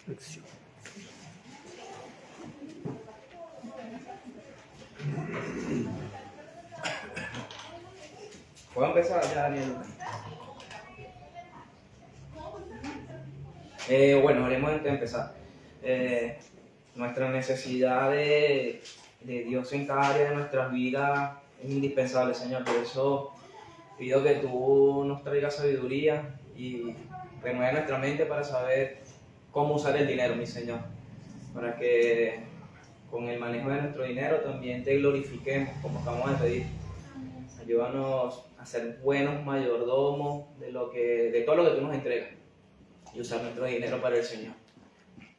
Reflexión. ¿Puedo empezar ya, Daniel? Bueno, haremos empezar. Nuestra necesidad de Dios en cada área de nuestras vidas es indispensable, Señor. Por eso pido que tú nos traigas sabiduría y renueve nuestra mente para saber cómo usar el dinero, mi Señor. Para que con el manejo de nuestro dinero también te glorifiquemos, como acabamos de pedir. Ayúdanos a ser buenos mayordomos de todo lo que tú nos entregas y usar nuestro dinero para el Señor.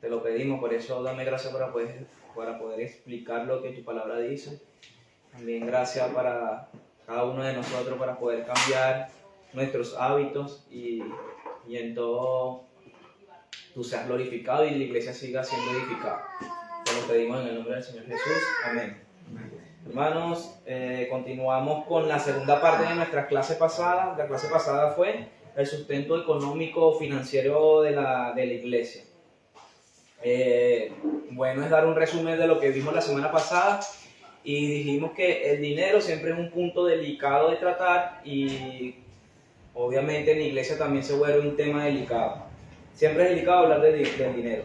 Te lo pedimos, por eso dame gracias para poder explicar lo que tu palabra dice. También gracias para cada uno de nosotros para poder cambiar nuestros hábitos y en todo tú seas glorificado y la iglesia siga siendo edificada. Te lo pedimos en el nombre del Señor Jesús. Amén. Hermanos, continuamos con la segunda parte de nuestra clase pasada. La clase pasada fue el sustento económico financiero de la iglesia. Bueno, es dar un resumen de lo que vimos la semana pasada y dijimos que el dinero siempre es un punto delicado de tratar y obviamente en la iglesia también se vuelve un tema delicado. Siempre es delicado hablar del dinero.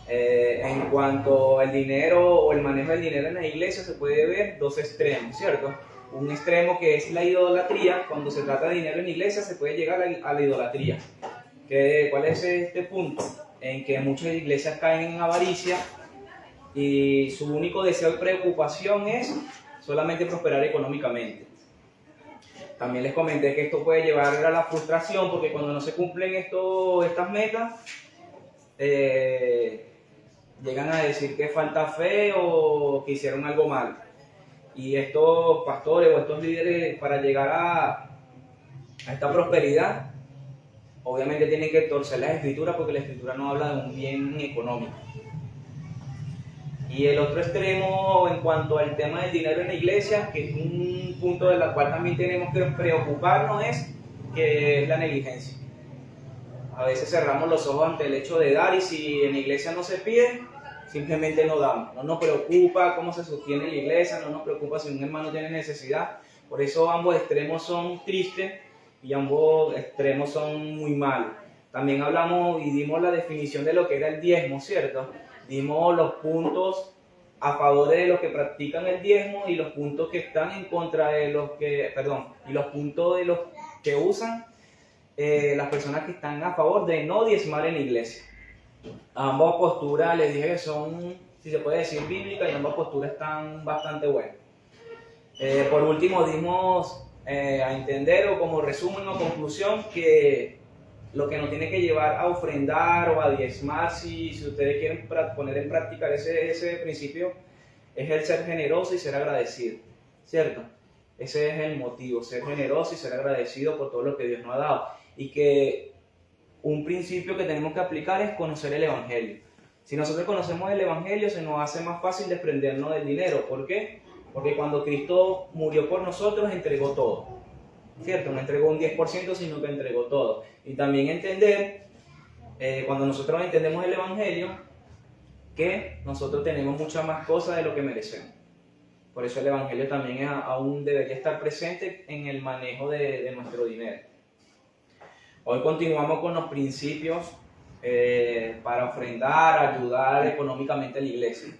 En cuanto al dinero o el manejo del dinero en la iglesia se puede ver dos extremos, ¿cierto? Un extremo que es la idolatría. Cuando se trata de dinero en la iglesia se puede llegar a la idolatría. ¿Cuál es este punto? En que muchas iglesias caen en avaricia y su único deseo y preocupación es solamente prosperar económicamente. También les comenté que esto puede llevar a la frustración porque cuando no se cumplen estas metas, llegan a decir que falta fe o que hicieron algo mal. Y estos pastores o estos líderes, para llegar a esta prosperidad, obviamente tienen que torcer las escrituras porque la escritura no habla de un bien económico. Y el otro extremo en cuanto al tema del dinero en la iglesia, que es un punto del cual también tenemos que preocuparnos, es la negligencia. A veces cerramos los ojos ante el hecho de dar y si en la iglesia no se pide, simplemente no damos. No nos preocupa cómo se sostiene la iglesia, no nos preocupa si un hermano tiene necesidad. Por eso ambos extremos son tristes y ambos extremos son muy malos. También hablamos y dimos la definición de lo que era el diezmo, ¿cierto? Dimos los puntos a favor de los que practican el diezmo y los puntos que están en contra de y los puntos de los que usan las personas que están a favor de no diezmar en la iglesia. Ambas posturas les dije que son, si se puede decir, bíblicas y ambas posturas están bastante buenas. Por último dimos a entender o como resumen o conclusión que lo que nos tiene que llevar a ofrendar o a diezmar, si ustedes quieren poner en práctica ese principio, es el ser generoso y ser agradecido, ¿cierto? Ese es el motivo, ser generoso y ser agradecido por todo lo que Dios nos ha dado. Y que un principio que tenemos que aplicar es conocer el Evangelio. Si nosotros conocemos el Evangelio, se nos hace más fácil desprendernos del dinero. ¿Por qué? Porque cuando Cristo murió por nosotros, entregó todo. ¿Cierto? No entregó un 10%, sino que entregó todo. Y también entender, cuando nosotros entendemos el Evangelio, que nosotros tenemos muchas más cosas de lo que merecemos. Por eso el Evangelio también aún debería estar presente en el manejo de nuestro dinero. Hoy continuamos con los principios para ofrendar, ayudar económicamente a la iglesia.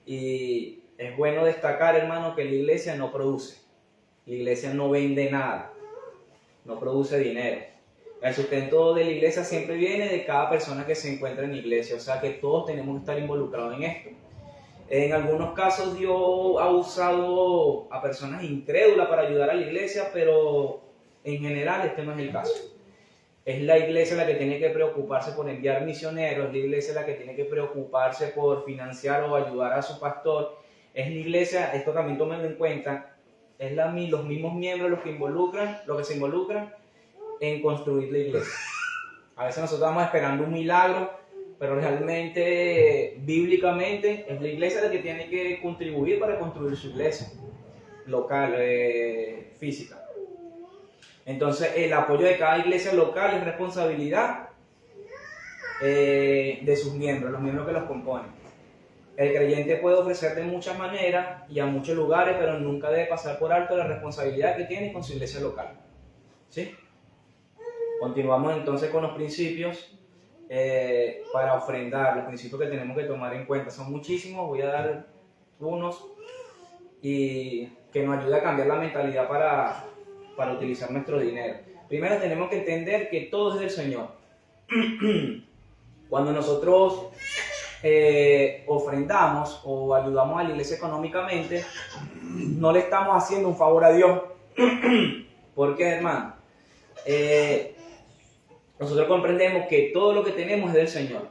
Y es bueno destacar, hermano, que la iglesia no produce. La iglesia no vende nada, no produce dinero. El sustento de la iglesia siempre viene de cada persona que se encuentra en la iglesia, o sea que todos tenemos que estar involucrados en esto. En algunos casos Dios ha usado a personas incrédulas para ayudar a la iglesia, pero en general este no es el caso. Es la iglesia la que tiene que preocuparse por enviar misioneros, es la iglesia la que tiene que preocuparse por financiar o ayudar a su pastor. Es la iglesia, esto también tómenlo en cuenta, es los mismos miembros los que se involucran en construir la iglesia. A veces nosotros estamos esperando un milagro, pero realmente, bíblicamente, es la iglesia la que tiene que contribuir para construir su iglesia local, física. Entonces, el apoyo de cada iglesia local es responsabilidad de sus miembros, los miembros que los componen. El creyente puede ofrecer de muchas maneras y a muchos lugares, pero nunca debe pasar por alto la responsabilidad que tiene con su iglesia local. ¿Sí? Continuamos entonces con los principios para ofrendar, los principios que tenemos que tomar en cuenta. Son muchísimos, voy a dar unos y que nos ayuda a cambiar la mentalidad para utilizar nuestro dinero. Primero tenemos que entender que todo es del Señor. Cuando nosotros ofrendamos o ayudamos a la iglesia económicamente, no le estamos haciendo un favor a Dios. ¿Por qué, hermano? Nosotros comprendemos que todo lo que tenemos es del Señor.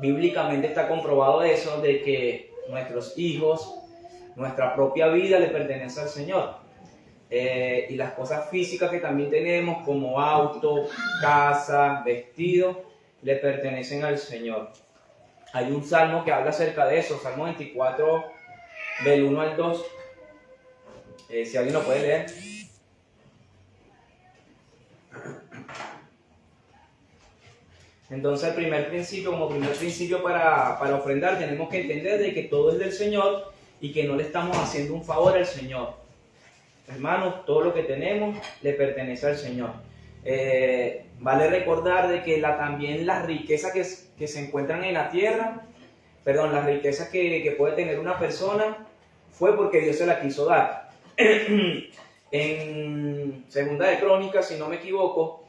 Bíblicamente está comprobado eso, de que nuestros hijos, nuestra propia vida le pertenece al Señor. Y las cosas físicas que también tenemos, como auto, casa, vestido, le pertenecen al Señor. Hay un salmo que habla acerca de eso, Salmo 24, del 1 al 2. Si alguien lo puede leer. Entonces, el primer principio, como primer principio para ofrendar, tenemos que entender de que todo es del Señor y que no le estamos haciendo un favor al Señor. Hermanos, todo lo que tenemos le pertenece al Señor. Vale recordar de que también las riquezas que se encuentran en la tierra, las riquezas que puede tener una persona, fue porque Dios se la quiso dar. En Segunda de Crónicas, si no me equivoco,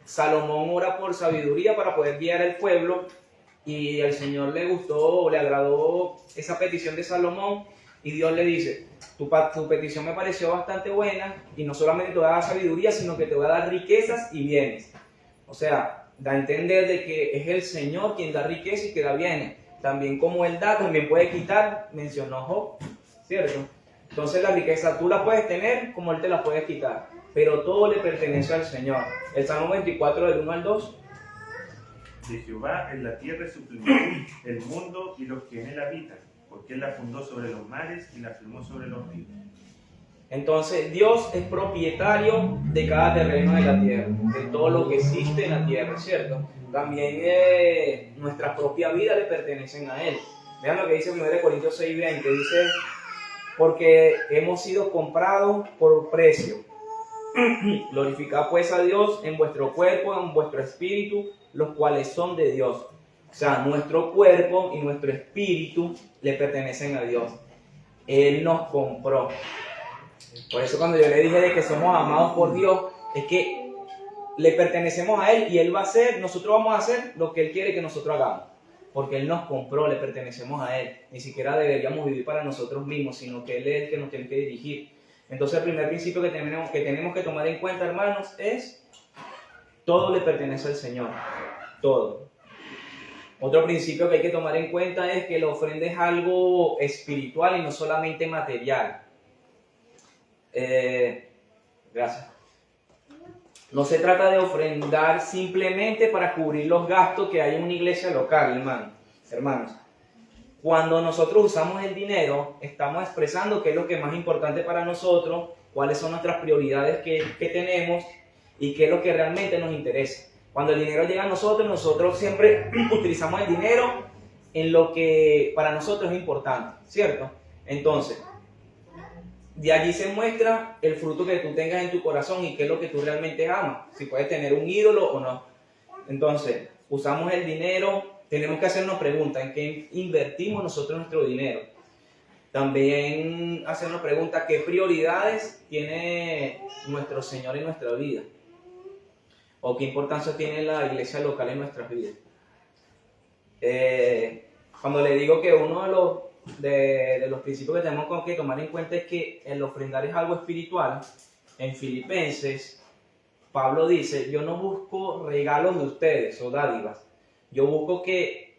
Salomón ora por sabiduría para poder guiar al pueblo, y al Señor le gustó, le agradó esa petición de Salomón, y Dios le dice: tu petición me pareció bastante buena, y no solamente te voy a dar sabiduría, sino que te voy a dar riquezas y bienes. O sea, da a entender de que es el Señor quien da riqueza y que da bienes. También como Él da, también puede quitar, mencionó Job, ¿cierto? Entonces la riqueza tú la puedes tener como Él te la puede quitar, pero todo le pertenece al Señor. El Salmo 24 del 1 al 2. De Jehová es la tierra y su plenitud, el mundo y los que en él habitan, porque Él la fundó sobre los mares y la firmó sobre los ríos. Entonces Dios es propietario de cada terreno de la tierra, de todo lo que existe en la tierra, ¿cierto? También nuestra propia vida le pertenecen a Él. Vean lo que dice 1 Corintios 6:20, dice: porque hemos sido comprados por precio. Glorificad pues a Dios en vuestro cuerpo, en vuestro espíritu, los cuales son de Dios. O sea, nuestro cuerpo y nuestro espíritu le pertenecen a Dios. Él nos compró. Por eso cuando yo le dije de que somos amados por Dios, es que le pertenecemos a Él y Él va a hacer, nosotros vamos a hacer lo que Él quiere que nosotros hagamos. Porque Él nos compró, le pertenecemos a Él. Ni siquiera deberíamos vivir para nosotros mismos, sino que Él es el que nos tiene que dirigir. Entonces el primer principio que tenemos que tomar en cuenta, hermanos, es: todo le pertenece al Señor. Todo. Otro principio que hay que tomar en cuenta es que la ofrenda es algo espiritual y no solamente material. Gracias. No se trata de ofrendar simplemente para cubrir los gastos que hay en una iglesia local, hermanos. Cuando nosotros usamos el dinero, estamos expresando qué es lo que es más importante para nosotros, cuáles son nuestras prioridades que tenemos y qué es lo que realmente nos interesa. Cuando el dinero llega a nosotros, nosotros siempre utilizamos el dinero en lo que para nosotros es importante, ¿cierto? Entonces, de allí se muestra el fruto que tú tengas en tu corazón y qué es lo que tú realmente amas, si puedes tener un ídolo o no. Entonces, usamos el dinero, tenemos que hacernos preguntas: ¿en qué invertimos nosotros nuestro dinero? También hacernos preguntas: ¿qué prioridades tiene nuestro Señor en nuestra vida? ¿O qué importancia tiene la iglesia local en nuestras vidas? Cuando le digo que uno de los principios que tenemos que tomar en cuenta es que el ofrendar es algo espiritual, en Filipenses, Pablo dice: yo no busco regalos de ustedes o dádivas, yo busco que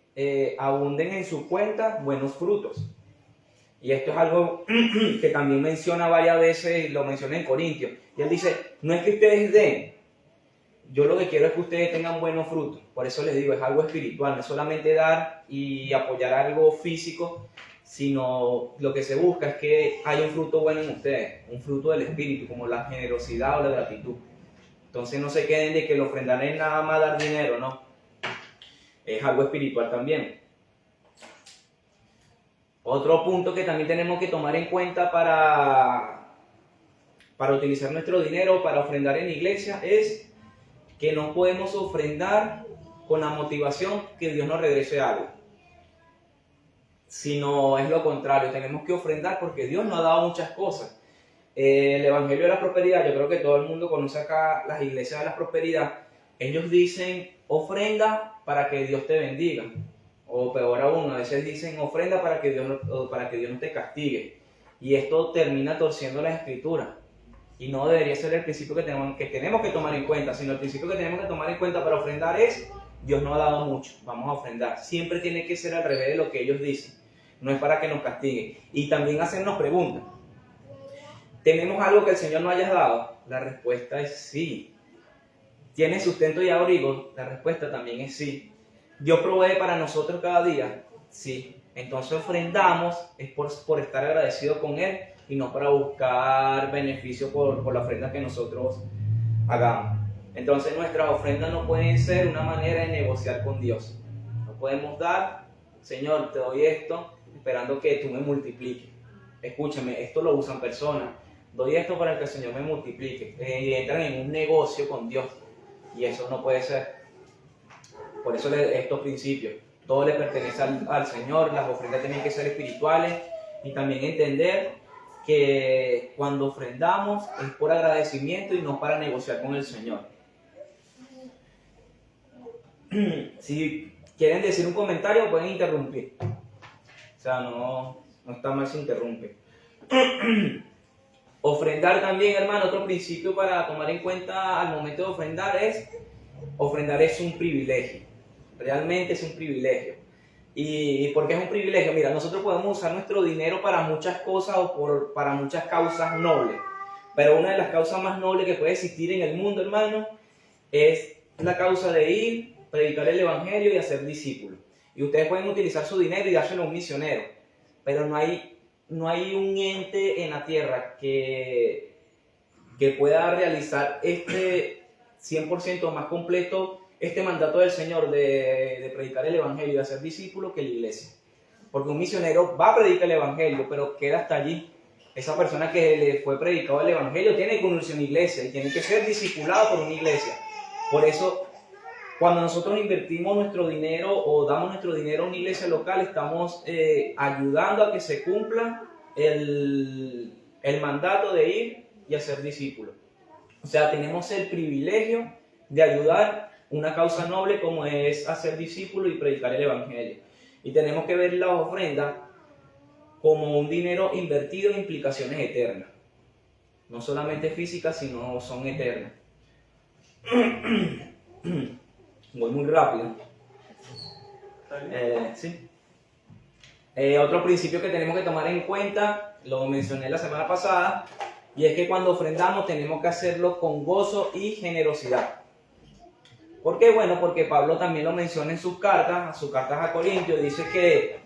abunden en su cuenta buenos frutos. Y esto es algo que también menciona varias veces, lo menciona en Corintios. Y él dice: no es que ustedes den, yo lo que quiero es que ustedes tengan buenos frutos. Por eso les digo, es algo espiritual, no es solamente dar y apoyar algo físico, sino lo que se busca es que haya un fruto bueno en ustedes, un fruto del espíritu, como la generosidad o la gratitud. Entonces no se queden de que el ofrendar es nada más dar dinero, no. es algo espiritual también. Otro punto que también tenemos que tomar en cuenta para utilizar nuestro dinero, para ofrendar en la iglesia, es que no podemos ofrendar con la motivación que Dios nos regrese algo, sino es lo contrario, tenemos que ofrendar porque Dios nos ha dado muchas cosas. El Evangelio de la Prosperidad, yo creo que todo el mundo conoce acá las iglesias de la prosperidad. Ellos dicen ofrenda para que Dios te bendiga, o peor aún, a veces dicen ofrenda para que Dios no te castigue, y esto termina torciendo las escrituras, y no debería ser el principio que tenemos que tomar en cuenta, sino el principio que tenemos que tomar en cuenta para ofrendar es: Dios nos ha dado mucho, vamos a ofrendar. Siempre tiene que ser al revés de lo que ellos dicen, no es para que nos castiguen. Y también hacernos preguntas: ¿tenemos algo que el Señor nos haya dado? La respuesta es sí. ¿Tiene sustento y abrigo? La respuesta también es sí. ¿Dios provee para nosotros cada día? Sí. Entonces ofrendamos es por estar agradecidos con Él y no para buscar beneficio por la ofrenda que nosotros hagamos. Entonces nuestras ofrendas no pueden ser una manera de negociar con Dios. No podemos dar: Señor, te doy esto esperando que tú me multipliques. Escúchame, esto lo usan personas. Doy esto para que el Señor me multiplique. Entran en un negocio con Dios. Y eso no puede ser. Por eso estos principios. Todo le pertenece al Señor. Las ofrendas tienen que ser espirituales. Y también entender que cuando ofrendamos es por agradecimiento y no para negociar con el Señor. Si quieren decir un comentario, pueden interrumpir. O sea, no está mal si interrumpe. Ofrendar también, hermano, otro principio para tomar en cuenta al momento de ofrendar es un privilegio. Realmente es un privilegio. ¿Y por qué es un privilegio? Mira, nosotros podemos usar nuestro dinero para muchas cosas o para muchas causas nobles. Pero una de las causas más nobles que puede existir en el mundo, hermano, es la causa de ir, predicar el evangelio y hacer discípulos. Y ustedes pueden utilizar su dinero y dárselo a un misionero. Pero no hay un ente en la tierra que pueda realizar 100% más completo este mandato del Señor de predicar el evangelio y de hacer discípulos que la iglesia. Porque un misionero va a predicar el evangelio, pero queda hasta allí. Esa persona que le fue predicado el evangelio tiene que unirse a una iglesia y tiene que ser discipulado por una iglesia. Por eso, cuando nosotros invertimos nuestro dinero o damos nuestro dinero a una iglesia local, estamos ayudando a que se cumpla el mandato de ir y hacer discípulos. O sea, tenemos el privilegio de ayudar una causa noble como es hacer discípulos y predicar el evangelio. Y tenemos que ver la ofrenda como un dinero invertido en implicaciones eternas. No solamente físicas, sino son eternas. Voy muy rápido. Sí. Otro principio que tenemos que tomar en cuenta, lo mencioné la semana pasada, y es que cuando ofrendamos tenemos que hacerlo con gozo y generosidad. ¿Por qué? Bueno, porque Pablo también lo menciona en sus cartas a Corintios, dice que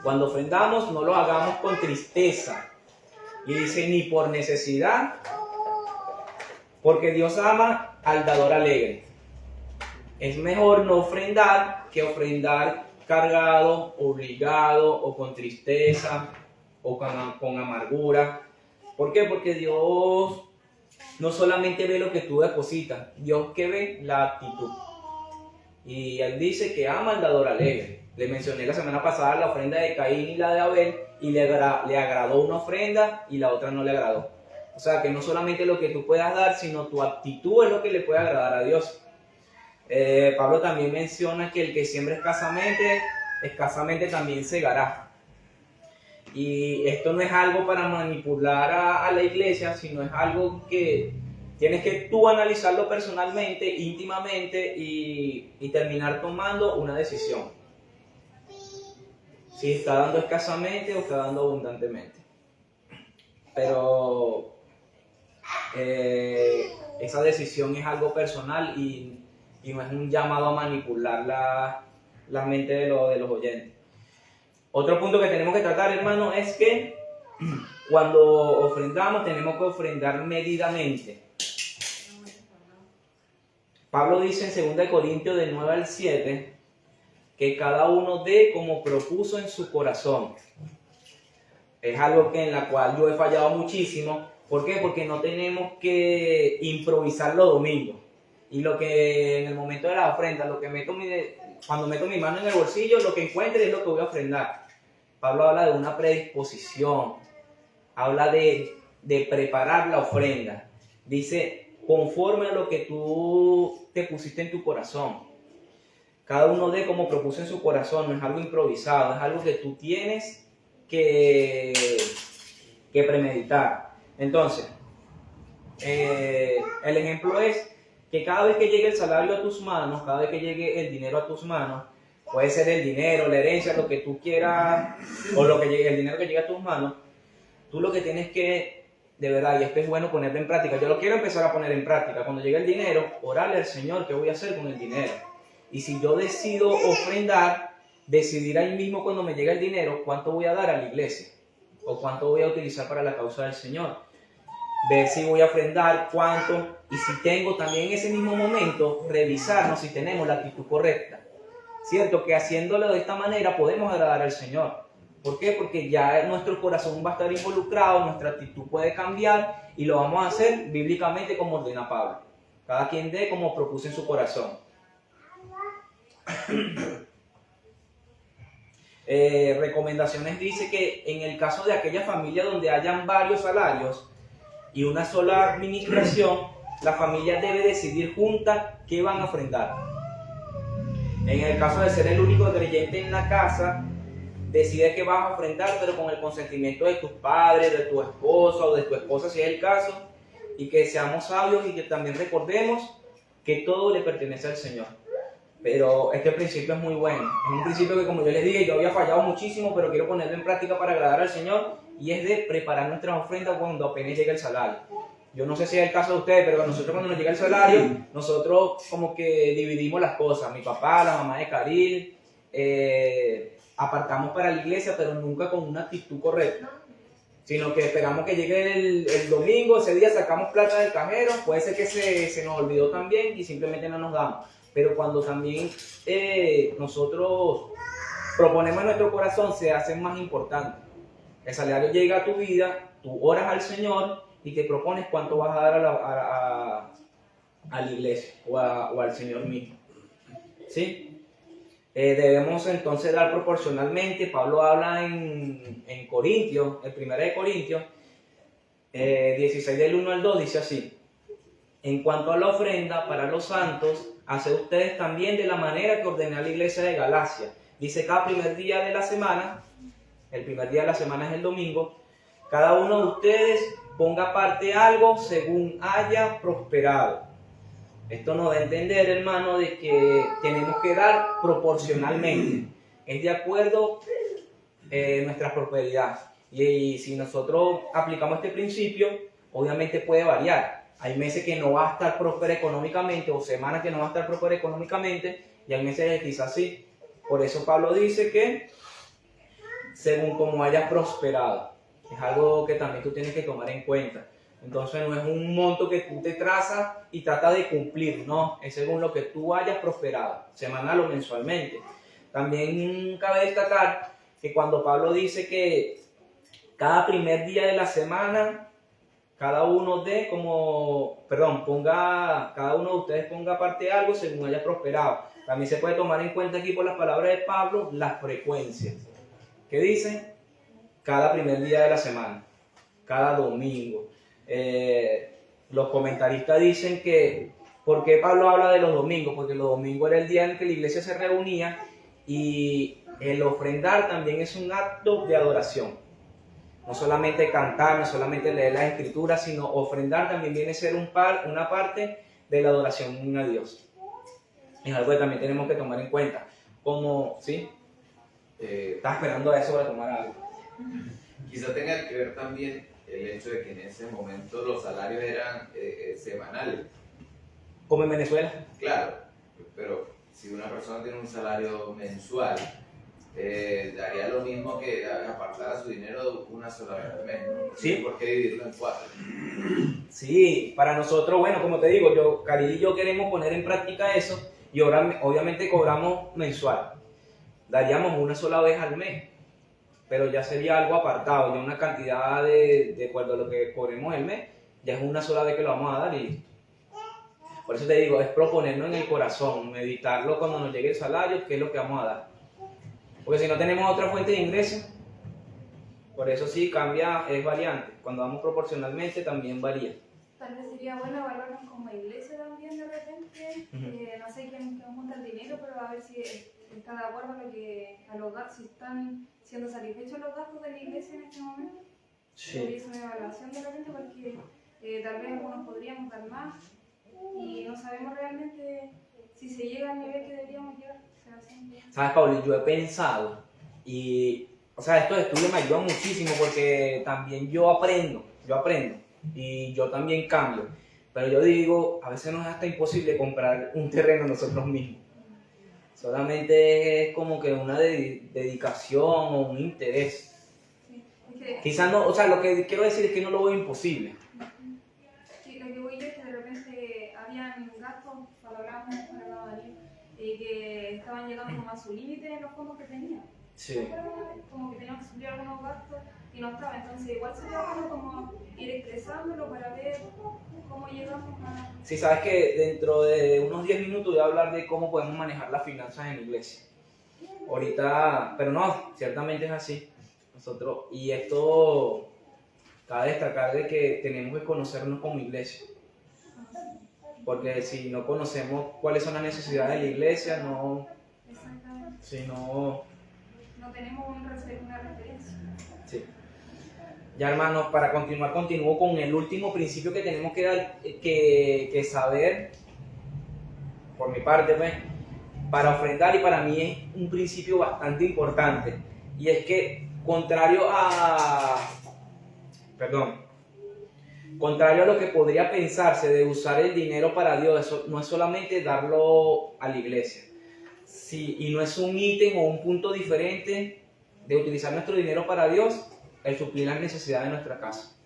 cuando ofrendamos no lo hagamos con tristeza, y dice ni por necesidad, porque Dios ama al dador alegre. Es mejor no ofrendar que ofrendar cargado, obligado o con tristeza o con amargura. ¿Por qué? Porque Dios no solamente ve lo que tú depositas, Dios que ve la actitud. Y Él dice que ama al dador alegre. Le mencioné la semana pasada la ofrenda de Caín y la de Abel, y le agradó una ofrenda y la otra no le agradó. O sea, que no solamente lo que tú puedas dar, sino tu actitud es lo que le puede agradar a Dios. Pablo también menciona que el que siembra escasamente también segará. Y esto no es algo para manipular a la iglesia, sino es algo que tienes que tú analizarlo personalmente, íntimamente y terminar tomando una decisión. Si está dando escasamente o está dando abundantemente. Pero esa decisión es algo personal y no es un llamado a manipular la mente de los oyentes. Otro punto que tenemos que tratar, hermano, es que cuando ofrendamos tenemos que ofrendar medidamente. Pablo dice en 2 Corintios del 9 al 7, que cada uno dé como propuso en su corazón. Es algo en la cual yo he fallado muchísimo. ¿Por qué? Porque no tenemos que improvisar los domingos. Y lo que en el momento de la ofrenda, cuando meto mi mano en el bolsillo, lo que encuentre es lo que voy a ofrendar. Pablo habla de una predisposición, habla de preparar la ofrenda. Dice, conforme a lo que tú te pusiste en tu corazón. Cada uno dé como propuso en su corazón, no es algo improvisado, es algo que tú tienes que premeditar. Entonces, el ejemplo es que cada vez que llegue el salario a tus manos, cada vez que llegue el dinero a tus manos, puede ser el dinero, la herencia, lo que tú quieras, o el dinero que llegue a tus manos, tú lo que tienes que, de verdad, y esto es bueno ponerlo en práctica, yo lo quiero empezar a poner en práctica, cuando llegue el dinero, orarle al Señor, ¿qué voy a hacer con el dinero? Y si yo decido ofrendar, decidir ahí mismo cuando me llegue el dinero, cuánto voy a dar a la iglesia, o cuánto voy a utilizar para la causa del Señor. Ver si voy a ofrendar, cuánto, y si tengo también en ese mismo momento, revisarnos si tenemos la actitud correcta. Cierto que haciéndolo de esta manera podemos agradar al Señor. ¿Por qué? Porque ya nuestro corazón va a estar involucrado, nuestra actitud puede cambiar y lo vamos a hacer bíblicamente como ordena Pablo. Cada quien dé como propuso en su corazón. Recomendaciones dice que en el caso de aquella familia donde hayan varios salarios y una sola administración, la familia debe decidir junta qué van a ofrendar. En el caso de ser el único creyente en la casa, decide que vas a ofrendar, pero con el consentimiento de tus padres, de tu esposa o de tu esposa, si es el caso, y que seamos sabios y que también recordemos que todo le pertenece al Señor. Pero este principio es muy bueno. Es un principio que, como yo les dije, yo había fallado muchísimo, pero quiero ponerlo en práctica para agradar al Señor, y es de preparar nuestras ofrendas cuando apenas llegue el salario. Yo no sé si es el caso de ustedes, pero nosotros cuando nos llega el salario, nosotros como que dividimos las cosas. Mi papá, la mamá de Karil, apartamos para la iglesia, pero nunca con una actitud correcta. Sino que esperamos que llegue el domingo, ese día sacamos plata del cajero, puede ser que se nos olvidó también y simplemente no nos damos. Pero cuando también nosotros proponemos en nuestro corazón, se hace más importante. El salario llega a tu vida, tú oras al Señor y te propones cuánto vas a dar a la iglesia o al Señor mismo. ¿Sí? Debemos entonces dar proporcionalmente. Pablo habla en Corintios, el 1 de Corintios, 16 del 1 al 2, dice así: en cuanto a la ofrenda para los santos, haced ustedes también de la manera que ordené a la iglesia de Galacia. Dice, cada primer día de la semana, el primer día de la semana es el domingo, cada uno de ustedes ponga aparte algo según haya prosperado. Esto nos da a entender, hermano, de que tenemos que dar proporcionalmente. Es de acuerdo nuestra prosperidad. Y si nosotros aplicamos este principio, obviamente puede variar. Hay meses que no va a estar próspero económicamente o semanas que no va a estar próspero económicamente y hay meses que quizás sí. Por eso Pablo dice que según como hayas prosperado. Es algo que también tú tienes que tomar en cuenta. Entonces no es un monto que tú te trazas y tratas de cumplir, no, es según lo que tú hayas prosperado, semanal o mensualmente. También cabe destacar que cuando Pablo dice que cada primer día de la semana, cada uno de ustedes ponga aparte algo según haya prosperado. También se puede tomar en cuenta aquí por las palabras de Pablo las frecuencias. ¿Qué dice? Cada primer día de la semana, cada domingo. Los comentaristas dicen que, ¿por qué Pablo habla de los domingos? Porque los domingos era el día en que la iglesia se reunía y el ofrendar también es un acto de adoración. No solamente cantar, no solamente leer las escrituras, sino ofrendar también viene a ser una parte de la adoración a Dios. Es algo que también tenemos que tomar en cuenta. Como, ¿sí? Estás esperando a eso para tomar algo. Quizá tenga que ver también el hecho de que en ese momento los salarios eran semanales. Como en Venezuela. Claro, pero si una persona tiene un salario mensual, daría lo mismo que apartar su dinero una sola vez al mes, ¿no? Sí. ¿Por qué dividirlo en 4? Sí, para nosotros, bueno, como te digo, Karil y yo queremos poner en práctica eso y ahora obviamente cobramos mensual. daríamos una sola vez al mes, pero ya sería algo apartado, ya una cantidad de acuerdo a lo que cobremos el mes, ya es una sola vez que lo vamos a dar y por eso te digo, es proponernos en el corazón, meditarlo cuando nos llegue el salario, qué es lo que vamos a dar. Porque si no tenemos otra fuente de ingresos, por eso sí cambia, es variante. Cuando vamos proporcionalmente también varía. Tal vez sería bueno evaluarnos como iglesia también de repente. No sé quién junta el dinero, pero a ver si está de acuerdo a los gastos, si están siendo satisfechos los gastos de la iglesia en este momento. Sí. Es una evaluación de repente porque tal vez algunos podríamos dar más y no sabemos realmente si se llega al nivel que deberíamos llegar. ¿Sabes, Pablo? Yo he pensado y, o sea, estos estudios me ayudan muchísimo porque también yo aprendo y yo también cambio. Pero yo digo, a veces nos es hasta imposible comprar un terreno nosotros mismos. Solamente es como que una dedicación o un interés. Sí, Quizás no, o sea, lo que quiero decir es que no lo veo imposible. Sí, lo que voy yo es que de repente habían gastos, cuando hablábamos con el Darío, que estaban llegando como a su límite en los fondos que tenían. Sí. Como que teníamos que suplir algunos gastos y no estaba, entonces igual sería bueno como ir expresándolo para ver cómo llegamos a... Sí, sabes que dentro de unos 10 minutos voy a hablar de cómo podemos manejar las finanzas en la iglesia. Ahorita, pero no, ciertamente es así. Nosotros, y esto cabe destacar de que tenemos que conocernos como iglesia. Porque si no conocemos cuáles son las necesidades de la iglesia, no... Exactamente. Si no... No tenemos una referencia. Sí. Ya, hermanos, para continuar, continúo con el último principio que tenemos que saber, por mi parte, pues, para ofrendar, y para mí es un principio bastante importante, y es que contrario a lo que podría pensarse de usar el dinero para Dios, eso no es solamente darlo a la iglesia, sí, y no es un ítem o un punto diferente de utilizar nuestro dinero para Dios, el suplir las necesidades de nuestra casa.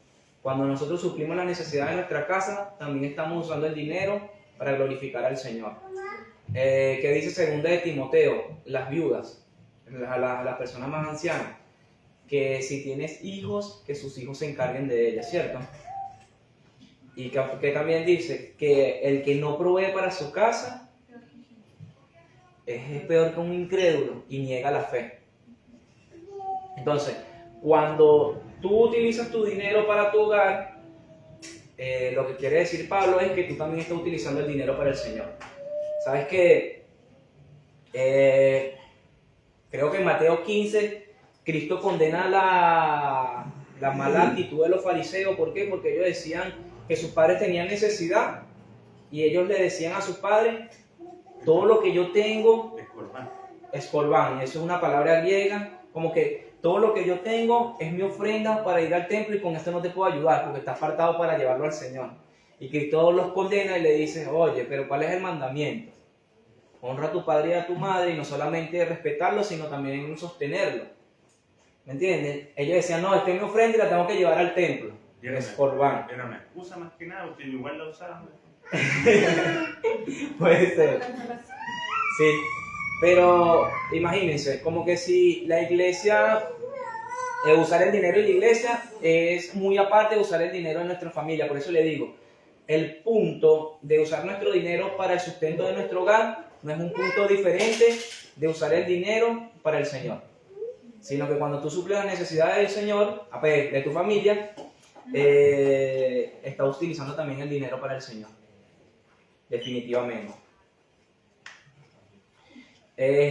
Cuando nosotros suplimos las necesidades de nuestra casa, también estamos usando el dinero para glorificar al Señor. ¿Qué dice 2 de Timoteo? Las viudas, las personas más ancianas, que si tienes hijos, que sus hijos se encarguen de ellas, ¿cierto? Y que también dice que el que no provee para su casa es peor que un incrédulo y niega la fe. Entonces, cuando tú utilizas tu dinero para tu hogar, lo que quiere decir Pablo es que tú también estás utilizando el dinero para el Señor. ¿Sabes qué? Creo que en Mateo 15, Cristo condena la mala actitud de los fariseos. ¿Por qué? Porque ellos decían que sus padres tenían necesidad y ellos le decían a sus padres, todo lo que yo tengo es corbán. Y eso es una palabra griega, como que todo lo que yo tengo es mi ofrenda para ir al templo y con esto no te puedo ayudar porque está apartado para llevarlo al Señor. Y Cristo los condena y le dice, oye, pero ¿cuál es el mandamiento? Honra a tu padre y a tu madre, y no solamente respetarlo, sino también sostenerlo. ¿Me entienden? Ellos decían, no, esta es mi ofrenda y la tengo que llevar al templo. Es corbán. Era una excusa más que nada, ustedes igual la usaban. Puede ser. Sí. Pero imagínense, como que si la iglesia, usar el dinero en la iglesia es muy aparte de usar el dinero en nuestra familia. Por eso le digo, el punto de usar nuestro dinero para el sustento de nuestro hogar no es un punto diferente de usar el dinero para el Señor, sino que cuando tú suples las necesidades del Señor, de tu familia, estás utilizando también el dinero para el Señor, definitivamente.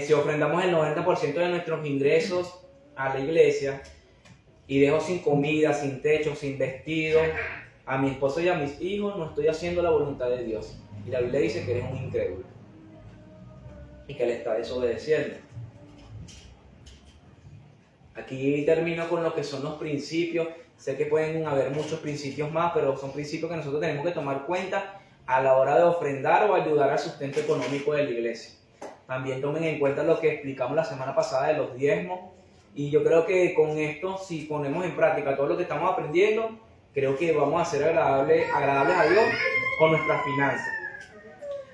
Si ofrendamos el 90% de nuestros ingresos a la iglesia y dejo sin comida, sin techo, sin vestido a mi esposo y a mis hijos, no estoy haciendo la voluntad de Dios. Y la Biblia dice que eres un incrédulo y que le está desobedeciendo. Aquí termino con lo que son los principios. Sé que pueden haber muchos principios más, pero son principios que nosotros tenemos que tomar cuenta a la hora de ofrendar o ayudar al sustento económico de la iglesia. También tomen en cuenta lo que explicamos la semana pasada de los diezmos. Y yo creo que con esto, si ponemos en práctica todo lo que estamos aprendiendo, creo que vamos a ser agradables a Dios con nuestras finanzas.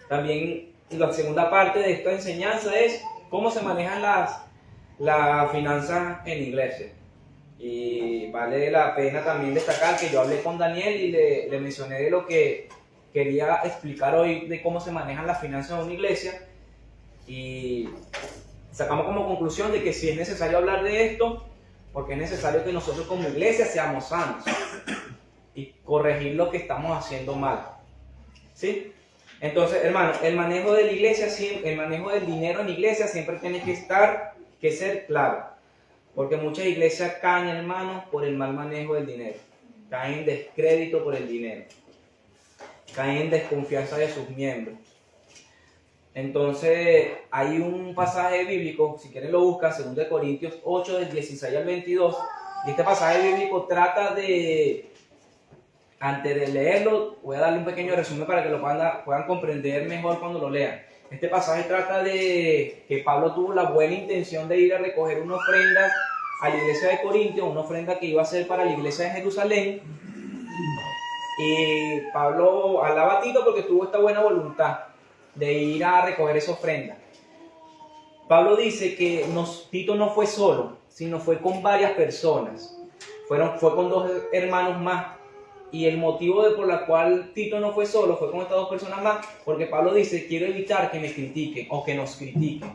También la segunda parte de esta enseñanza es ¿cómo se manejan las finanzas en iglesia? Y vale la pena también destacar que yo hablé con Daniel y le mencioné de lo que quería explicar hoy de cómo se manejan las finanzas en una iglesia, y sacamos como conclusión de que sí es necesario hablar de esto, porque es necesario que nosotros como iglesia seamos sanos y corregir lo que estamos haciendo mal, ¿sí? Entonces, hermano, el manejo de la iglesia, el manejo del dinero en la iglesia siempre tiene que ser claro, porque muchas iglesias caen, hermano, por el mal manejo del dinero, caen en descrédito por el dinero, caen en desconfianza de sus miembros. Entonces, hay un pasaje bíblico, si quieren lo buscan, 2 Corintios 8, del 16 al 22, y este pasaje bíblico trata de, antes de leerlo, voy a darle un pequeño resumen para que lo puedan comprender mejor cuando lo lean. Este pasaje trata de que Pablo tuvo la buena intención de ir a recoger una ofrenda a la iglesia de Corintios, una ofrenda que iba a ser para la iglesia de Jerusalén, y Pablo alaba a Tito porque tuvo esta buena voluntad de ir a recoger esa ofrenda. Pablo dice que Tito no fue solo, sino fue con varias personas. Fue con 2 hermanos más. Y el motivo por la cual Tito no fue solo, fue con estas 2 personas más, porque Pablo dice, quiero evitar que me critiquen o que nos critiquen.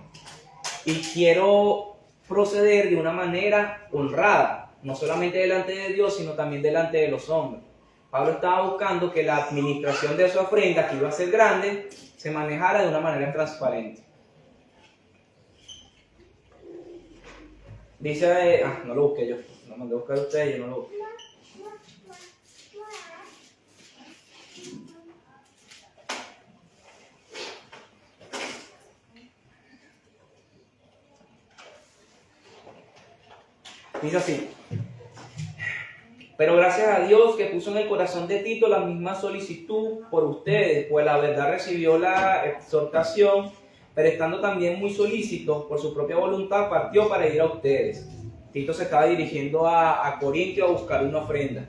Y quiero proceder de una manera honrada, no solamente delante de Dios, sino también delante de los hombres. Pablo estaba buscando que la administración de su ofrenda, que iba a ser grande, se manejara de una manera transparente. Dice, no lo busqué yo, lo mandé a buscar a ustedes, yo no lo busqué. Dice así: pero gracias a Dios que puso en el corazón de Tito la misma solicitud por ustedes, pues la verdad recibió la exhortación, pero estando también muy solícito por su propia voluntad, partió para ir a ustedes. Tito se estaba dirigiendo a Corintio a buscar una ofrenda.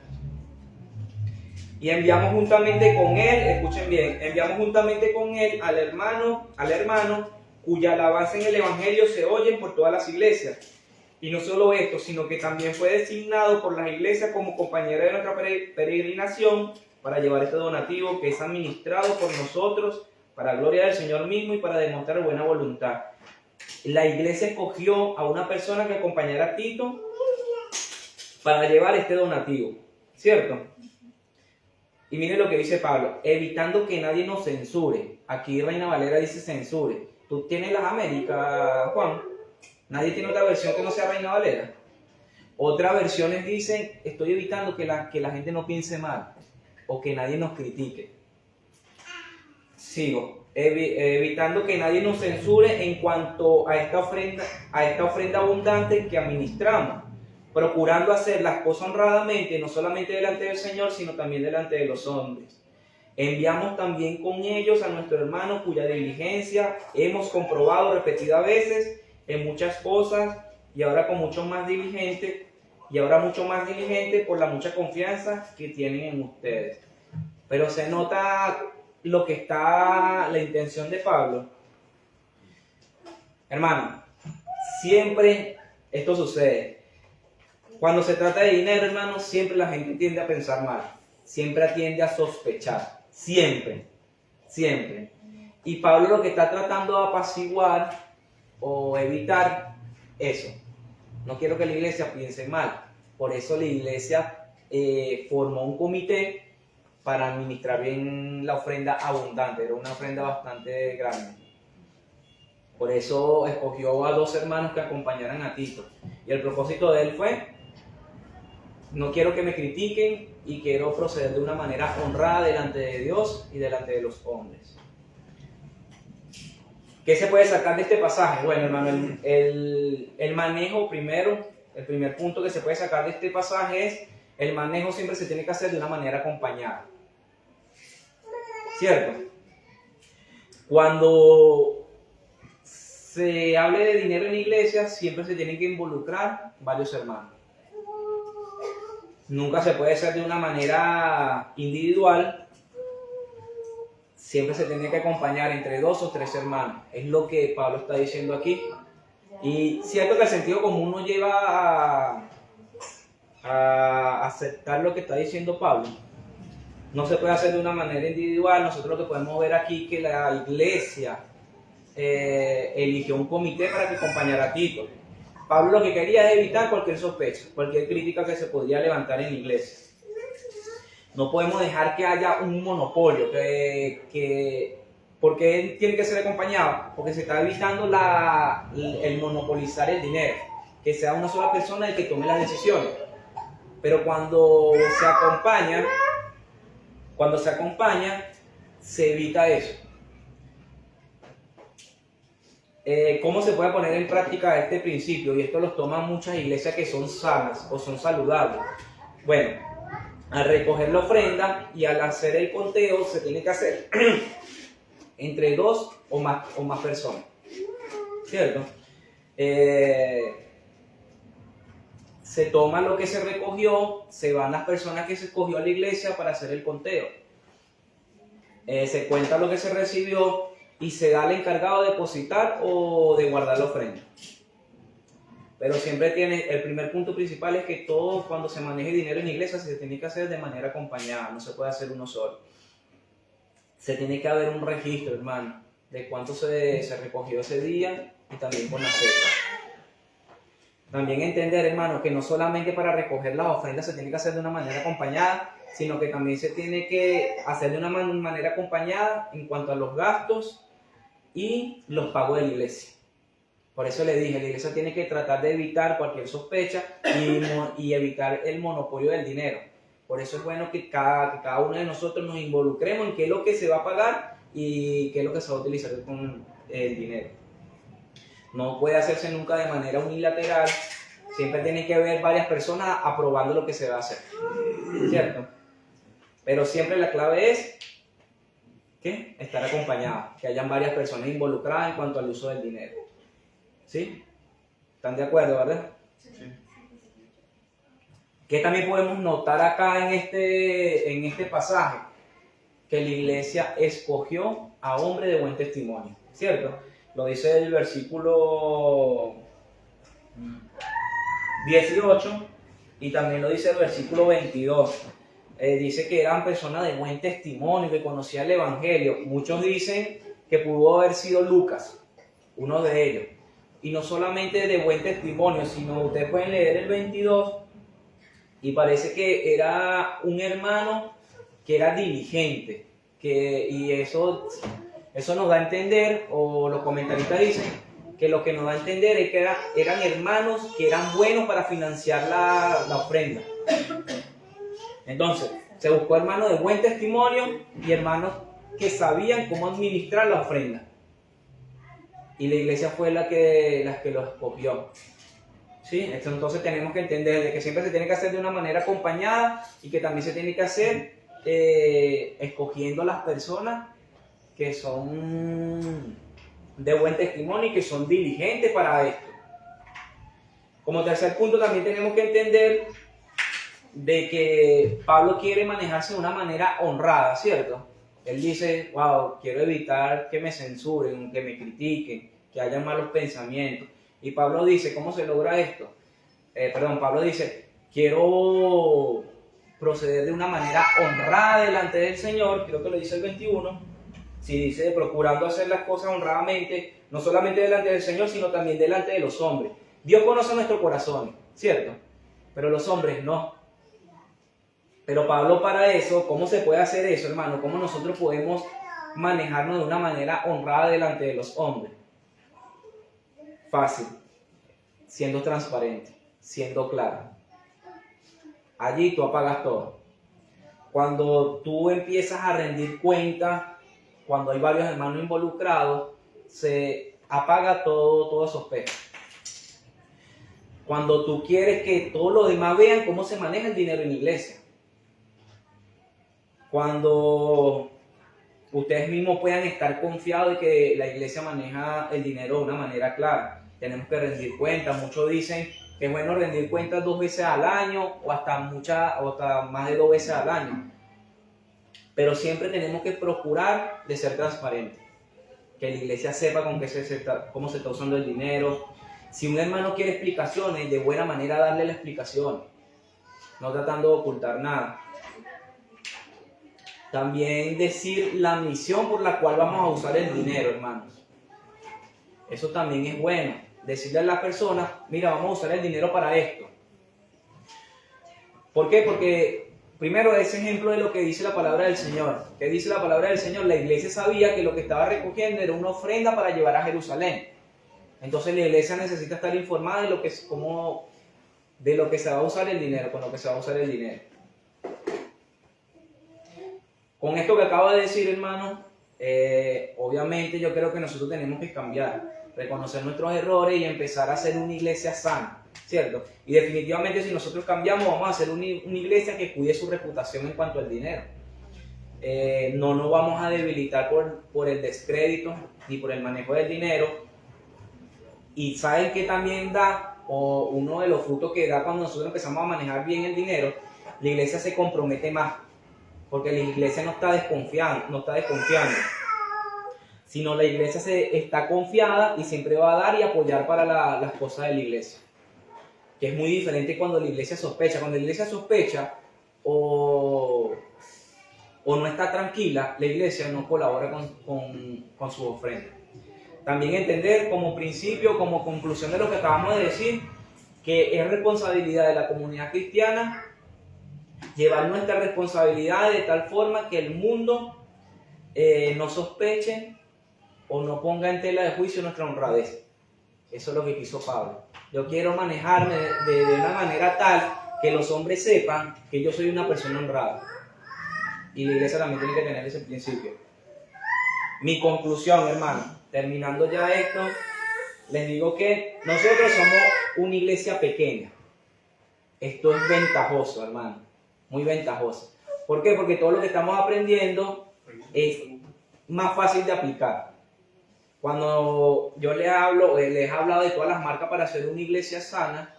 Y enviamos juntamente con él, escuchen bien, enviamos juntamente con él al hermano cuya alabanza en el evangelio se oye por todas las iglesias. Y no solo esto, sino que también fue designado por las iglesias como compañero de nuestra peregrinación para llevar este donativo que es administrado por nosotros para gloria del Señor mismo y para demostrar buena voluntad. La iglesia escogió a una persona que acompañara a Tito para llevar este donativo, ¿cierto? Y miren lo que dice Pablo: evitando que nadie nos censure. Aquí Reina Valera dice censure. ¿Tú tienes las Américas, Juan? ¿Nadie tiene otra versión que no sea Reina Valera? Otras versiones dicen, estoy evitando que la gente no piense mal o que nadie nos critique. Sigo. Evitando que nadie nos censure en cuanto a esta ofrenda abundante que administramos, procurando hacer las cosas honradamente, no solamente delante del Señor, sino también delante de los hombres. Enviamos también con ellos a nuestro hermano cuya diligencia hemos comprobado repetidas veces en muchas cosas, y ahora mucho más diligente por la mucha confianza que tienen en ustedes. Pero se nota lo que está la intención de Pablo. Hermano, siempre esto sucede. Cuando se trata de dinero, hermano, siempre la gente tiende a pensar mal, siempre tiende a sospechar, siempre. Y Pablo lo que está tratando de apaciguar o evitar eso. No quiero que la iglesia piense mal. Por eso la iglesia formó un comité para administrar bien la ofrenda abundante. Era una ofrenda bastante grande. Por eso escogió a 2 hermanos que acompañaran a Tito. Y el propósito de él fue: no quiero que me critiquen y quiero proceder de una manera honrada delante de Dios y delante de los hombres. ¿Qué se puede sacar de este pasaje? Bueno, hermano, el manejo primero, el primer punto que se puede sacar de este pasaje es: el manejo siempre se tiene que hacer de una manera acompañada. ¿Cierto? Cuando se hable de dinero en la iglesia, siempre se tienen que involucrar varios hermanos. Nunca se puede hacer de una manera individual, siempre se tiene que acompañar entre 2 o 3 hermanos. Es lo que Pablo está diciendo aquí. Y cierto que el sentido común nos lleva a aceptar lo que está diciendo Pablo. No se puede hacer de una manera individual. Nosotros lo que podemos ver aquí es que la iglesia eligió un comité para que acompañara a Tito. Pablo lo que quería es evitar cualquier sospecha, cualquier crítica que se podría levantar en la iglesia. No podemos dejar que haya un monopolio, porque él tiene que ser acompañado, porque se está evitando el monopolizar el dinero, que sea una sola persona el que tome las decisiones. Pero cuando se acompaña, se evita eso. ¿Cómo se puede poner en práctica este principio? Y esto lo toman muchas iglesias que son sanas o son saludables. Bueno, al recoger la ofrenda y al hacer el conteo se tiene que hacer entre 2 o más personas, ¿cierto? Se toma lo que se recogió, se van las personas que se escogió a la iglesia para hacer el conteo. Se cuenta lo que se recibió y se da al encargado de depositar o de guardar la ofrenda. Pero siempre el primer punto principal es que todo cuando se maneje dinero en la iglesia se tiene que hacer de manera acompañada, no se puede hacer uno solo. Se tiene que haber un registro, hermano, de cuánto se recogió ese día y también con la fecha. También entender, hermano, que no solamente para recoger las ofrendas se tiene que hacer de una manera acompañada, sino que también se tiene que hacer de una manera acompañada en cuanto a los gastos y los pagos de la iglesia. Por eso le dije, la iglesia tiene que tratar de evitar cualquier sospecha y evitar el monopolio del dinero. Por eso es bueno que cada uno de nosotros nos involucremos en qué es lo que se va a pagar y qué es lo que se va a utilizar con el dinero. No puede hacerse nunca de manera unilateral. Siempre tiene que haber varias personas aprobando lo que se va a hacer, ¿cierto? Pero siempre la clave es ¿qué? Estar acompañado, que hayan varias personas involucradas en cuanto al uso del dinero. ¿Sí? ¿Están de acuerdo, verdad? Sí. ¿Qué también podemos notar acá en este pasaje? Que la iglesia escogió a hombres de buen testimonio, ¿cierto? Lo dice el versículo 18 y también lo dice el versículo 22. Dice que eran personas de buen testimonio, que conocían el evangelio. Muchos dicen que pudo haber sido Lucas, uno de ellos. Y no solamente de buen testimonio, sino ustedes pueden leer el 22 y parece que era un hermano que era diligente. Y eso nos da a entender, o los comentaristas dicen, que lo que nos da a entender es que eran hermanos que eran buenos para financiar la ofrenda. Entonces, se buscó hermanos de buen testimonio y hermanos que sabían cómo administrar la ofrenda. Y la iglesia fue la que lo escogió. ¿Sí? Entonces tenemos que entender de que siempre se tiene que hacer de una manera acompañada y que también se tiene que hacer escogiendo las personas que son de buen testimonio y que son diligentes para esto. Como tercer punto también tenemos que entender de que Pablo quiere manejarse de una manera honrada, ¿cierto? Él dice, wow, quiero evitar que me censuren, que me critiquen, que haya malos pensamientos. Y Pablo dice, ¿cómo se logra esto? Pablo dice, quiero proceder de una manera honrada delante del Señor, creo que lo dice el 21, si dice, procurando hacer las cosas honradamente, no solamente delante del Señor, sino también delante de los hombres. Dios conoce nuestro corazón, ¿cierto? Pero los hombres no. Pero Pablo para eso, ¿cómo se puede hacer eso, hermano? ¿Cómo nosotros podemos manejarnos de una manera honrada delante de los hombres? Fácil, siendo transparente, siendo claro. Allí tú apagas todo. Cuando tú empiezas a rendir cuenta, cuando hay varios hermanos involucrados, se apaga toda sospecha. Cuando tú quieres que todos los demás vean cómo se maneja el dinero en la iglesia. Cuando ustedes mismos puedan estar confiados de que la iglesia maneja el dinero de una manera clara. Tenemos que rendir cuentas. Muchos dicen que es bueno rendir cuentas 2 veces al año o hasta más de 2 veces al año. pero siempre tenemos que procurar de ser transparentes. Que la iglesia sepa cómo se está usando el dinero. Si un hermano quiere explicaciones, de buena manera darle la explicación, no tratando de ocultar nada. También decir la misión por la cual vamos a usar el dinero, hermanos. Eso también es bueno. Decirle a las personas, mira, vamos a usar el dinero para esto. ¿Por qué? Porque primero es ejemplo de lo que dice la palabra del Señor. ¿Qué dice la palabra del Señor? La iglesia sabía que lo que estaba recogiendo era una ofrenda para llevar a Jerusalén. Entonces la iglesia necesita estar informada de lo que se va a usar el dinero, con lo que se va a usar el dinero. Con esto que acabo de decir, hermano, obviamente yo creo que nosotros tenemos que cambiar, reconocer nuestros errores y empezar a ser una iglesia sana, ¿cierto? Y definitivamente si nosotros cambiamos, vamos a ser una iglesia que cuide su reputación en cuanto al dinero. No nos vamos a debilitar por el descrédito ni por el manejo del dinero. Y ¿saben qué también da? O uno de los frutos que da cuando nosotros empezamos a manejar bien el dinero, la iglesia se compromete más. Porque la iglesia no está desconfiando, sino la iglesia está confiada y siempre va a dar y apoyar para las cosas de la iglesia. Que es muy diferente cuando la iglesia sospecha. Cuando la iglesia sospecha o no está tranquila, la iglesia no colabora con su ofrenda. También entender como principio, como conclusión de lo que acabamos de decir, que es responsabilidad de la comunidad cristiana llevar nuestra responsabilidad de tal forma que el mundo no sospeche o no ponga en tela de juicio nuestra honradez. Eso es lo que quiso Pablo. Yo quiero manejarme de una manera tal que los hombres sepan que yo soy una persona honrada. Y la iglesia también tiene que tener ese principio. Mi conclusión, hermano, terminando ya esto, les digo que nosotros somos una iglesia pequeña. Esto es ventajoso, hermano. Muy ventajoso. ¿Por qué? Porque todo lo que estamos aprendiendo es más fácil de aplicar. Cuando yo les he hablado de todas las marcas para hacer una iglesia sana,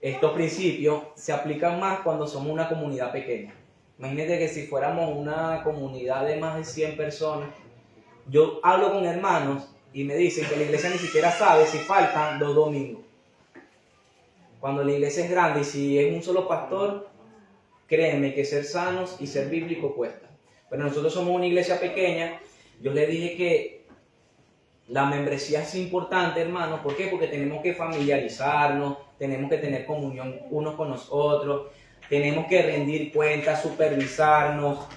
estos principios se aplican más cuando somos una comunidad pequeña. Imagínate que si fuéramos una comunidad de más de 100 personas, yo hablo con hermanos y me dicen que la iglesia ni siquiera sabe si faltan 2 domingos. Cuando la iglesia es grande y si es un solo pastor, créeme que ser sanos y ser bíblico cuesta. Pero nosotros somos una iglesia pequeña. Yo les dije que la membresía es importante, hermano. ¿Por qué? Porque tenemos que familiarizarnos, tenemos que tener comunión unos con los otros, tenemos que rendir cuentas, supervisarnos.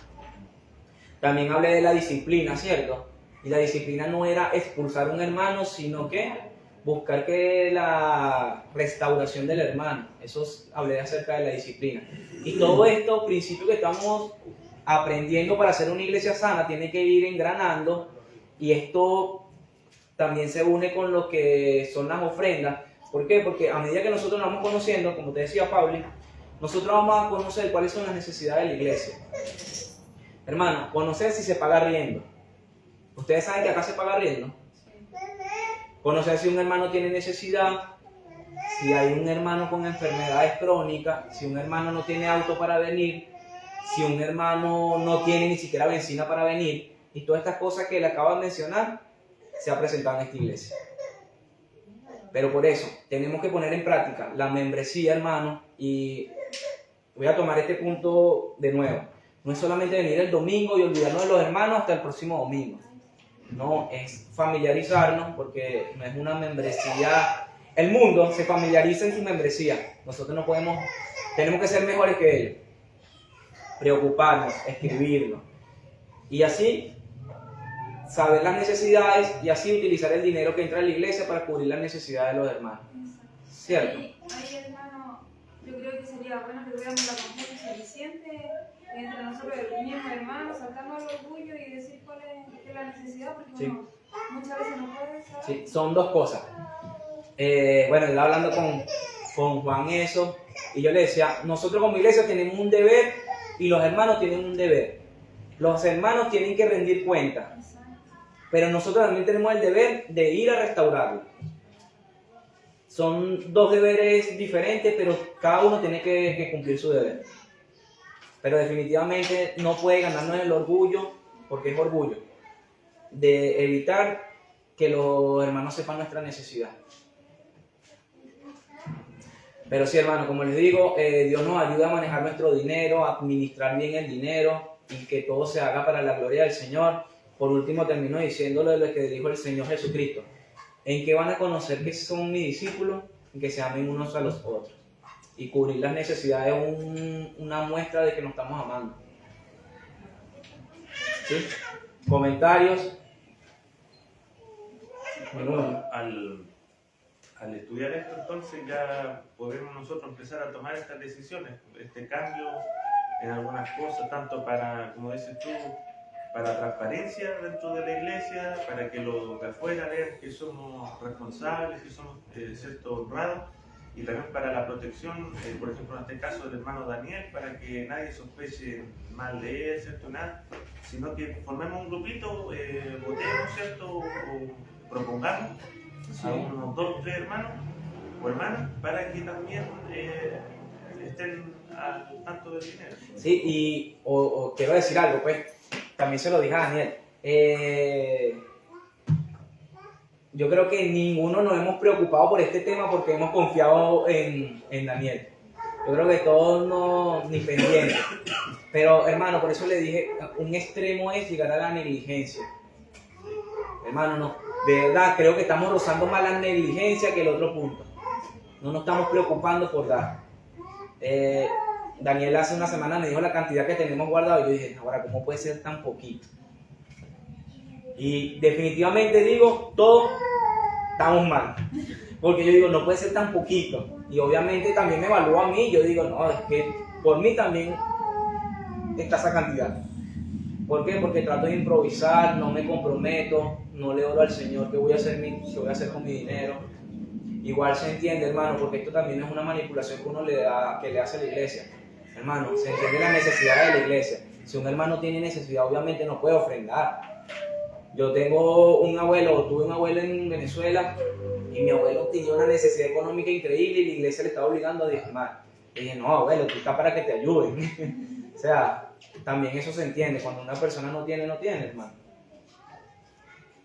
También hablé de la disciplina, ¿cierto? Y la disciplina no era expulsar a un hermano, sino que buscar que la restauración del hermano. Eso hablé acerca de la disciplina. Y todo esto, principio que estamos aprendiendo para hacer una iglesia sana, tiene que ir engranando. Y esto también se une con lo que son las ofrendas. ¿Por qué? Porque a medida que nosotros nos vamos conociendo, como te decía Pablo, nosotros vamos a conocer cuáles son las necesidades de la iglesia. Hermano, conocer si se paga riendo. Ustedes saben que acá se paga riendo. Conocer si un hermano tiene necesidad, si hay un hermano con enfermedades crónicas, si un hermano no tiene auto para venir, si un hermano no tiene ni siquiera benzina para venir. Y todas estas cosas que le acabo de mencionar se ha presentado en esta iglesia. Pero por eso tenemos que poner en práctica la membresía, hermano. Y voy a tomar este punto de nuevo. No es solamente venir el domingo y olvidarnos de los hermanos hasta el próximo domingo. No, es familiarizarnos, porque no es una membresía. El mundo se familiariza en su membresía. Nosotros no podemos, tenemos que ser mejores que ellos. Preocuparnos, escribirlo. Y así saber las necesidades y así utilizar el dinero que entra a la iglesia para cubrir las necesidades de los hermanos. ¿Cierto? Ahí, hermano, yo creo que sería bueno que tuviéramos la confianza suficiente entre nosotros, el mismo hermano, sacarnos el orgullo y decir cuál es la necesidad, porque Sí. uno muchas veces no puede saber. Sí, son dos cosas. Bueno, estaba hablando con Juan eso, y yo le decía, nosotros como iglesia tenemos un deber y los hermanos tienen un deber. Los hermanos tienen que rendir cuenta, pero nosotros también tenemos el deber de ir a restaurarlo. Son dos deberes diferentes, pero cada uno tiene que cumplir su deber. pero definitivamente no puede ganarnos el orgullo, porque es orgullo, de evitar que los hermanos sepan nuestra necesidad. Pero sí, hermano, como les digo, Dios nos ayuda a manejar nuestro dinero, a administrar bien el dinero y que todo se haga para la gloria del Señor. Por último, termino diciéndolo de lo que dijo el Señor Jesucristo. ¿En qué van a conocer que son mis discípulos? En que se amen unos a los otros. Y cubrir las necesidades es una muestra de que nos estamos amando. ¿Sí? ¿Comentarios? Bueno, al estudiar esto, entonces ya podemos nosotros empezar a tomar estas decisiones, este cambio en algunas cosas, tanto para, como dices tú, para transparencia dentro de la iglesia, para que los de afuera vean que somos responsables, que somos honrados, y también para la protección, por ejemplo, en este caso del hermano Daniel, para que nadie sospeche mal de él, ¿cierto? Nada, sino que formemos un grupito, votemos, ¿cierto? O propongamos a unos 2 o 3 hermanos o hermanas para que también estén al tanto del dinero. Sí, y quiero decir algo, pues, también se lo dije a Daniel. Yo creo que ninguno nos hemos preocupado por este tema porque hemos confiado en Daniel. Yo creo que todos ni pendientes. Pero, hermano, por eso le dije, un extremo es llegar a la negligencia. Hermano, no. De verdad, creo que estamos rozando más la negligencia que el otro punto. No nos estamos preocupando por dar. Daniel hace una semana me dijo la cantidad que tenemos guardado y yo dije, ahora, ¿cómo puede ser tan poquito? Y definitivamente digo, todos estamos mal. Porque yo digo, no puede ser tan poquito. Y obviamente también me evalúo a mí. Yo digo, no, es que por mí también está esa cantidad. ¿Por qué? Porque trato de improvisar, no me comprometo, no le oro al Señor qué voy a hacer con mi dinero. Igual se entiende, hermano, porque esto también es una manipulación que uno le hace a la iglesia. Hermano, se entiende la necesidad de la iglesia. Si un hermano tiene necesidad, obviamente no puede ofrendar. Yo tuve un abuelo en Venezuela y mi abuelo tenía una necesidad económica increíble y la iglesia le estaba obligando a diezmar. Y dije, no, abuelo, tú estás para que te ayuden. O sea, también eso se entiende. Cuando una persona no tiene, hermano.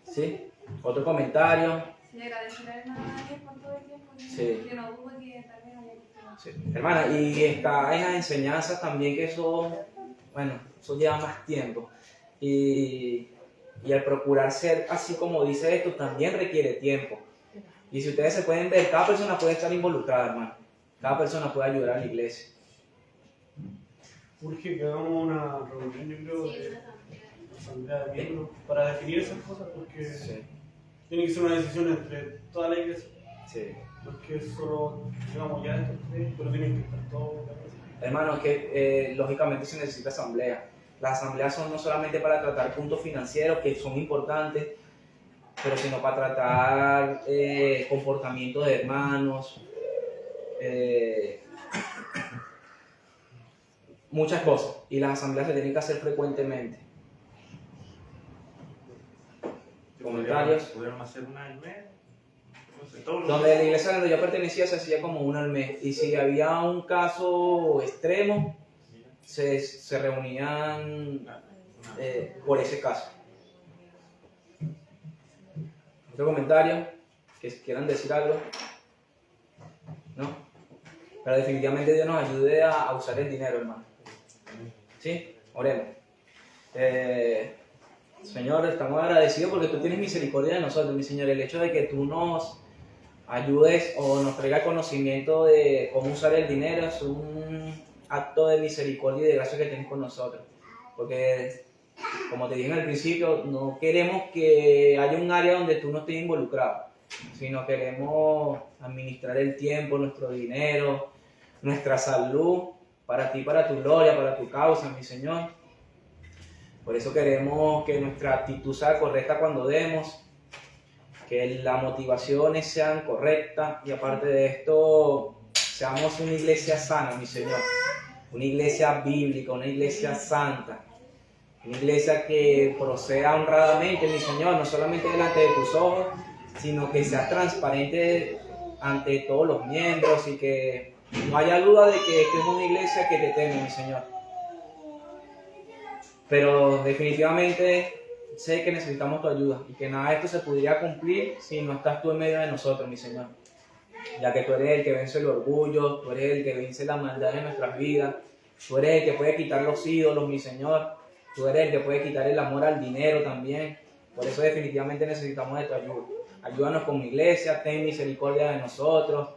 ¿Sí? ¿Otro comentario? Sí, agradecer a Daniel por todo el tiempo. Sí. Que no dudo que también haya visto. Sí. Hermana, y está en las enseñanzas también que eso lleva más tiempo. Y al procurar ser así como dice esto, también requiere tiempo. Y si ustedes se pueden ver, cada persona puede estar involucrada, hermano. Cada persona puede ayudar a la iglesia. Urge que hagamos una reunión, yo creo, de asamblea de miembros para definir esas cosas, porque tiene que ser una decisión entre toda la iglesia. Sí. Porque solo, digamos, ya estos 3, pero tienen que estar todos. Hermano, es que lógicamente se necesita asamblea. Las asambleas son no solamente para tratar puntos financieros, que son importantes, pero sino para tratar comportamiento de hermanos, muchas cosas. Y las asambleas se tienen que hacer frecuentemente. ¿Comentarios? ¿Podríamos hacer una al mes? No sé, todos los Donde meses. la iglesia donde yo pertenecía se hacía como una al mes. Y si había un caso extremo, se reunían por ese caso. ¿Otro comentario? ¿Que quieran decir algo? ¿No? Pero definitivamente Dios nos ayude a usar el dinero, hermano. ¿Sí? Oremos. Señor, estamos agradecidos porque tú tienes misericordia de nosotros, mi Señor. El hecho de que tú nos ayudes o nos traigas conocimiento de cómo usar el dinero es un acto de misericordia y de gracia que tienes con nosotros. Porque, como te dije al principio, no queremos que haya un área donde tú no estés involucrado, sino queremos administrar el tiempo, nuestro dinero, nuestra salud, para ti, para tu gloria, para tu causa, mi Señor. Por eso queremos que nuestra actitud sea correcta cuando demos, que las motivaciones sean correctas y aparte de esto, seamos una iglesia sana, mi Señor. Una iglesia bíblica, una iglesia santa. Una iglesia que proceda honradamente, mi Señor, no solamente delante de tus ojos, sino que sea transparente ante todos los miembros y que no haya duda de que esta es una iglesia que te teme, mi Señor. Pero definitivamente sé que necesitamos tu ayuda y que nada de esto se pudiera cumplir si no estás tú en medio de nosotros, mi Señor. Ya que tú eres el que vence el orgullo, tú eres el que vence la maldad de nuestras vidas, tú eres el que puede quitar los ídolos, mi Señor. Tú eres el que puede quitar el amor al dinero también. Por eso definitivamente necesitamos de tu ayuda. Ayúdanos como iglesia, ten misericordia de nosotros.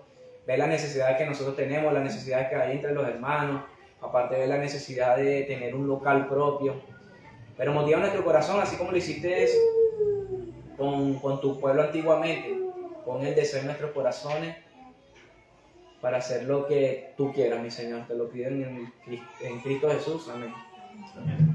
Ve las necesidades que nosotros tenemos, las necesidades que hay entre los hermanos. Aparte de la necesidad de tener un local propio. Pero motiva nuestro corazón, así como lo hiciste con tu pueblo antiguamente. Pon el deseo en nuestros corazones para hacer lo que tú quieras, mi Señor. Te lo pido en Cristo Jesús. Amén. Amén.